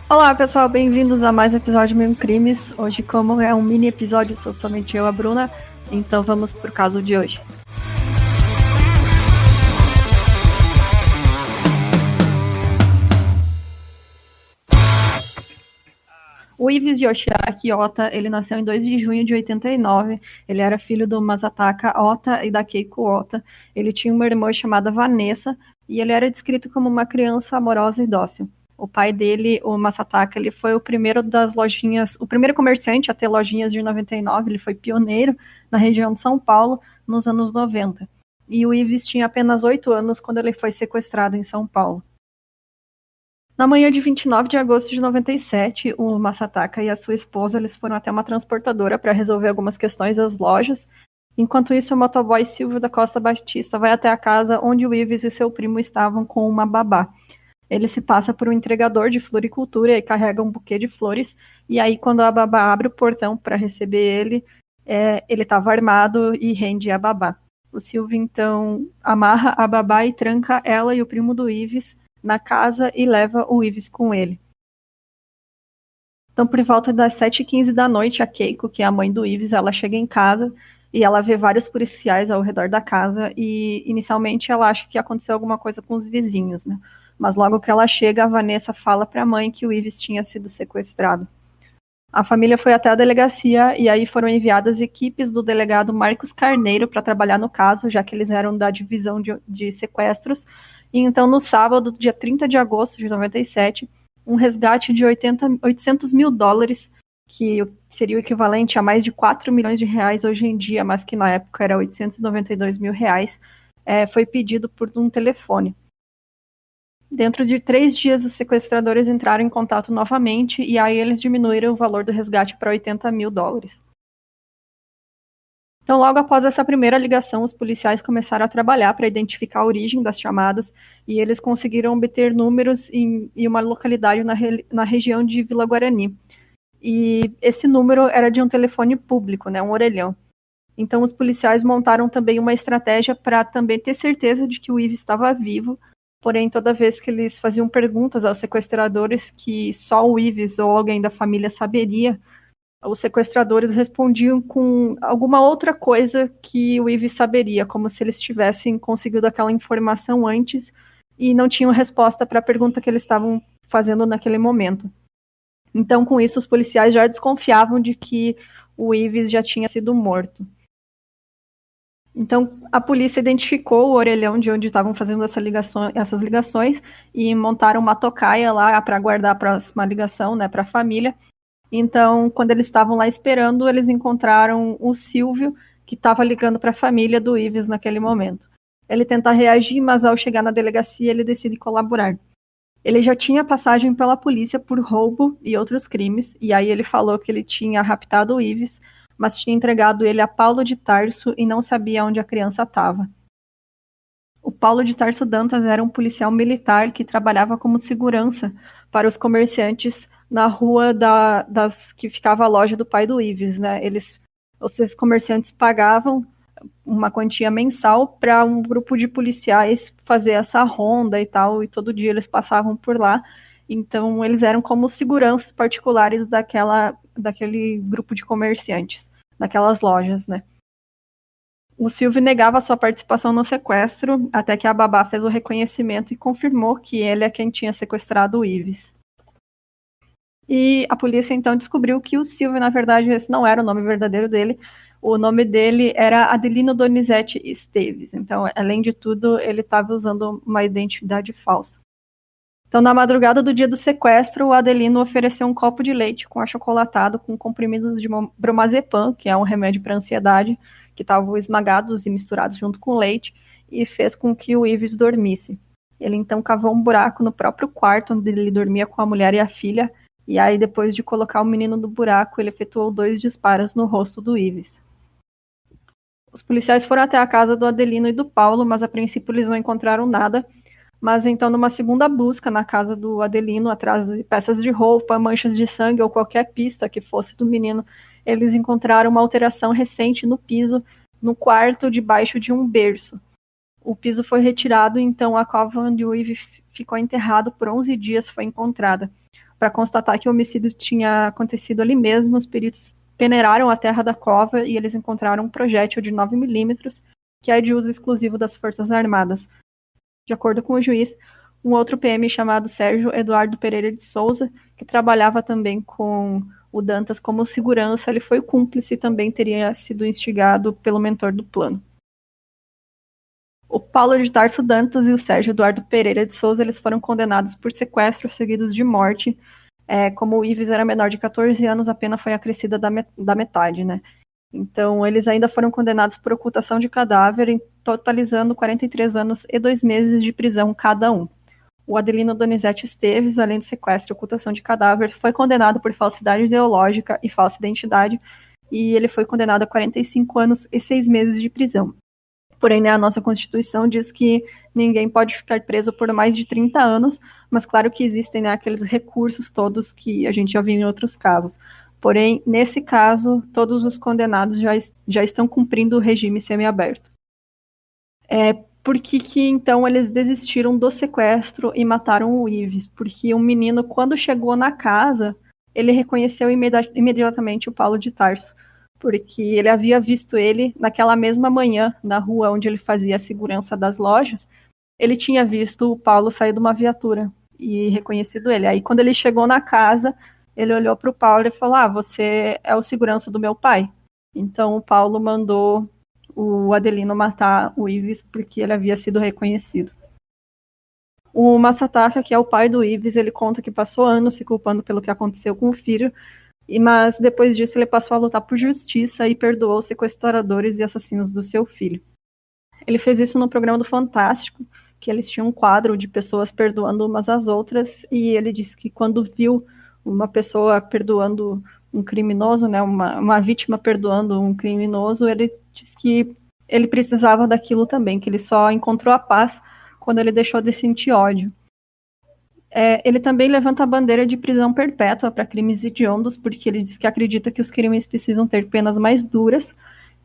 Olá pessoal, bem-vindos a mais um episódio de Mil Crimes. Hoje, como é um mini episódio, sou somente eu, a Bruna, então vamos pro caso de hoje. O Ives Yoshiaki Ota, ele nasceu em 2 de junho de 89, ele era filho do Masataka Ota e da Keiko Ota. Ele tinha uma irmã chamada Vanessa e ele era descrito como uma criança amorosa e dócil. O pai dele, o Masataka, ele foi o primeiro das lojinhas, o primeiro comerciante a ter lojinhas de 99, ele foi pioneiro na região de São Paulo nos anos 90. E o Ives tinha apenas 8 anos quando ele foi sequestrado em São Paulo. Na manhã de 29 de agosto de 97, o Masataka e a sua esposa eles foram até uma transportadora para resolver algumas questões das lojas. Enquanto isso, o motoboy Silvio da Costa Batista vai até a casa onde o Ives e seu primo estavam com uma babá. Ele se passa por um entregador de floricultura e carrega um buquê de flores. E aí, quando a babá abre o portão para receber ele, ele estava armado e rende a babá. O Silvio, então, amarra a babá e tranca ela e o primo do Ives na casa e leva o Ives com ele. Então, por volta das 7h15 da noite, a Keiko, que é a mãe do Ives, ela chega em casa e ela vê vários policiais ao redor da casa e, inicialmente, ela acha que aconteceu alguma coisa com os vizinhos, né? Mas logo que ela chega, a Vanessa fala para a mãe que o Ives tinha sido sequestrado. A família foi até a delegacia e aí foram enviadas equipes do delegado Marcos Carneiro para trabalhar no caso, já que eles eram da divisão de sequestros. E então, no sábado, dia 30 de agosto de 97, um resgate de 800 mil dólares, que seria o equivalente a mais de 4 milhões de reais hoje em dia, mas que na época era 892 mil reais, foi pedido por um telefone. Dentro de 3 dias, os sequestradores entraram em contato novamente e aí eles diminuíram o valor do resgate para 80 mil dólares. Então, logo após essa primeira ligação, os policiais começaram a trabalhar para identificar a origem das chamadas e eles conseguiram obter números em uma localidade na região de Vila Guarani. E esse número era de um telefone público, né, um orelhão. Então, os policiais montaram também uma estratégia para também ter certeza de que o Ives estava vivo, porém, toda vez que eles faziam perguntas aos sequestradores que só o Ives ou alguém da família saberia, os sequestradores respondiam com alguma outra coisa que o Ives saberia, como se eles tivessem conseguido aquela informação antes e não tinham resposta para a pergunta que eles estavam fazendo naquele momento. Então, com isso, os policiais já desconfiavam de que o Ives já tinha sido morto. Então, a polícia identificou o orelhão de onde estavam fazendo essas ligações e montaram uma tocaia lá para aguardar a próxima ligação, né, para a família. Então, quando eles estavam lá esperando, eles encontraram o Silvio, que estava ligando para a família do Ives naquele momento. Ele tenta reagir, mas ao chegar na delegacia, ele decide colaborar. Ele já tinha passagem pela polícia por roubo e outros crimes, e aí ele falou que ele tinha raptado o Ives, mas tinha entregado ele a Paulo de Tarso e não sabia onde a criança estava. O Paulo de Tarso Dantas era um policial militar que trabalhava como segurança para os comerciantes na rua que ficava a loja do pai do Ives, né? Os comerciantes pagavam uma quantia mensal para um grupo de policiais fazer essa ronda e tal, e todo dia eles passavam por lá. Então, eles eram como seguranças particulares daquele grupo de comerciantes, daquelas lojas, né? O Silvio negava sua participação no sequestro, até que a babá fez o reconhecimento e confirmou que ele é quem tinha sequestrado o Ives. E a polícia então descobriu que o Silvio, na verdade, esse não era o nome verdadeiro dele. O nome dele era Adelino Donizete Esteves. Então, além de tudo, ele estava usando uma identidade falsa. Então, na madrugada do dia do sequestro, o Adelino ofereceu um copo de leite com achocolatado com comprimidos de bromazepam, que é um remédio para ansiedade, que estavam esmagados e misturados junto com leite, e fez com que o Ives dormisse. Ele então cavou um buraco no próprio quarto, onde ele dormia com a mulher e a filha, e aí, depois de colocar o menino no buraco, ele efetuou 2 disparos no rosto do Ives. Os policiais foram até a casa do Adelino e do Paulo, mas a princípio eles não encontraram nada. Mas então, numa segunda busca na casa do Adelino, atrás de peças de roupa, manchas de sangue ou qualquer pista que fosse do menino, eles encontraram uma alteração recente no piso, no quarto debaixo de um berço. o piso foi retirado, então a cova onde o Yves ficou enterrado por 11 dias foi encontrada. Para constatar que o homicídio tinha acontecido ali mesmo, os peritos peneiraram a terra da cova e eles encontraram um projétil de 9 milímetros, que é de uso exclusivo das Forças Armadas. De acordo com o juiz, um outro PM chamado Sérgio Eduardo Pereira de Souza, que trabalhava também com o Dantas como segurança, ele foi cúmplice e também teria sido instigado pelo mentor do plano. O Paulo de Tarso Dantas e o Sérgio Eduardo Pereira de Souza, eles foram condenados por sequestro seguidos de morte. Como o Yves era menor de 14 anos, a pena foi acrescida da metade, né? Então, eles ainda foram condenados por ocultação de cadáver, totalizando 43 anos e 2 meses de prisão cada um. O Adelino Donizete Esteves, além de sequestro e ocultação de cadáver, foi condenado por falsidade ideológica e falsa identidade, e ele foi condenado a 45 anos e 6 meses de prisão. Porém, né, a nossa Constituição diz que ninguém pode ficar preso por mais de 30 anos, mas claro que existem, né, aqueles recursos todos que a gente já viu em outros casos. Porém, nesse caso, todos os condenados já estão cumprindo o regime semiaberto. Por que então eles desistiram do sequestro e mataram o Yves? Porque um menino, quando chegou na casa, ele reconheceu imediatamente o Paulo de Tarso, porque ele havia visto ele naquela mesma manhã, na rua onde ele fazia a segurança das lojas, ele tinha visto o Paulo sair de uma viatura e reconhecido ele. Aí quando ele chegou na casa, ele olhou para o Paulo e falou: você é o segurança do meu pai. Então o Paulo mandou o Adelino matar o Yves porque ele havia sido reconhecido. O Masataka, que é o pai do Yves, ele conta que passou anos se culpando pelo que aconteceu com o filho, mas depois disso ele passou a lutar por justiça e perdoou os sequestradores e assassinos do seu filho. Ele fez isso no programa do Fantástico, que eles tinham um quadro de pessoas perdoando umas às outras, e ele disse que quando viu uma pessoa perdoando um criminoso, né, uma vítima perdoando um criminoso, ele disse que ele precisava daquilo também, que ele só encontrou a paz quando ele deixou de sentir ódio. Ele também levanta a bandeira de prisão perpétua para crimes hediondos, porque ele diz que acredita que os crimes precisam ter penas mais duras,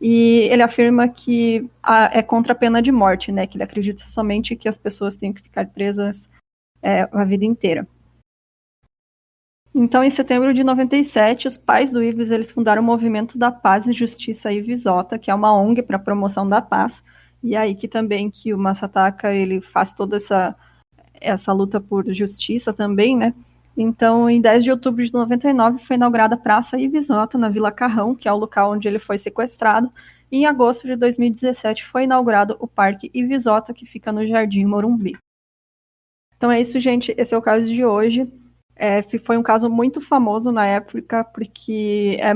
e ele afirma que é contra a pena de morte, né, que ele acredita somente que as pessoas têm que ficar presas a vida inteira. Então, em setembro de 97, os pais do Yves, eles fundaram o Movimento da Paz e Justiça Ivisota, que é uma ONG para a promoção da paz, e aí que também que o Masataka, ele faz toda essa luta por justiça também, né? Então, em 10 de outubro de 99, foi inaugurada a Praça Ivisota, na Vila Carrão, que é o local onde ele foi sequestrado, e em agosto de 2017 foi inaugurado o Parque Ivisota, que fica no Jardim Morumbi. Então é isso, gente, esse é o caso de hoje. Foi um caso muito famoso na época, porque é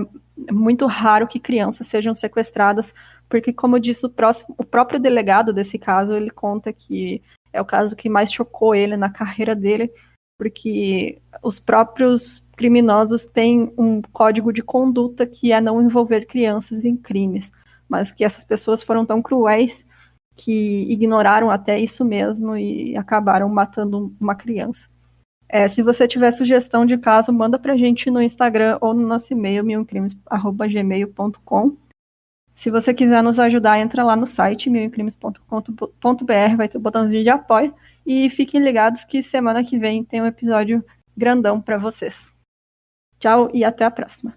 muito raro que crianças sejam sequestradas, porque, como eu disse, o próprio delegado desse caso, ele conta que é o caso que mais chocou ele na carreira dele, porque os próprios criminosos têm um código de conduta que é não envolver crianças em crimes, mas que essas pessoas foram tão cruéis que ignoraram até isso mesmo e acabaram matando uma criança. Se você tiver sugestão de caso, manda pra gente no Instagram ou no nosso e-mail, milcrimes@gmail.com. Se você quiser nos ajudar, entra lá no site, milcrimes.com.br, vai ter o botãozinho de apoio. E fiquem ligados que semana que vem tem um episódio grandão para vocês. Tchau e até a próxima.